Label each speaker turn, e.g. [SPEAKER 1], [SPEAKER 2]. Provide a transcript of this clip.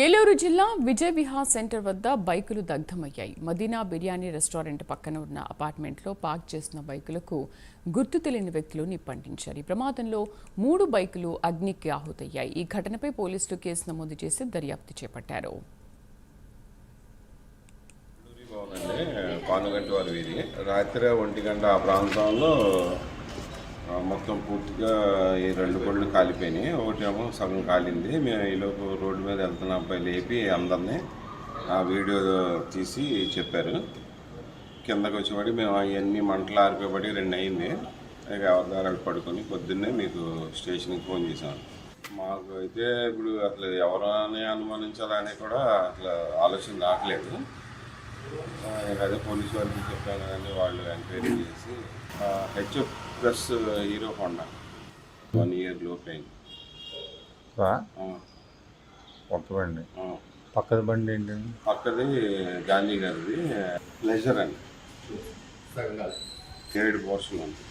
[SPEAKER 1] ఏలూరు జిల్లా విజయ్ విహార్ సెంటర్ వద్ద బైకులు దగ్ధమయ్యాయి. మదీనా బిర్యానీ రెస్టారెంట్ పక్కన ఉన్న అపార్ట్మెంట్లో పార్క్ చేసిన బైకులకు గుర్తు తెలియని వ్యక్తులు నిప్పంటించారు. ఈ ప్రమాదంలో 3 బైకులు అగ్నికి ఆహుతయ్యాయి. ఈ ఘటనపై పోలీసులు కేసు నమోదు చేసి దర్యాప్తు చేపట్టారు.
[SPEAKER 2] రాత్రి 1 గంట ఆ ప్రాంతంలో మొత్తం పూర్తిగా ఈ 2 బండ్లు కాలిపోయినాయి. ఒకటేమో సగం కాలింది. మేము ఈలోపు రోడ్డు మీద వెళ్తున్న అబ్బాయి లేపి అందరినీ ఆ వీడియో తీసి చెప్పారు. కిందకు వచ్చేవాడి మేము అవన్నీ మంటలు ఆరిపోబడి 2 అయింది. ఎవరిదారాలు పడుకొని పొద్దున్నే మీకు స్టేషన్కి ఫోన్ చేసాం. మాకు అయితే ఇప్పుడు అసలు ఎవరని అనుమానించాలని కూడా అసలు ఆలోచన రావట్లేదు. అదే పోలీసు వాళ్ళకి చెప్పాను కానీ వాళ్ళు ఎంక్వైరీ చేసి HF plus hero Honda 1 year లోపు అయింది.
[SPEAKER 3] కొత్త బండి. పక్కది బండి ఏంటండి?
[SPEAKER 2] పక్కది గాంధీ గారిది ప్లెజర్ అండి, 7 పోర్షన్ అండి.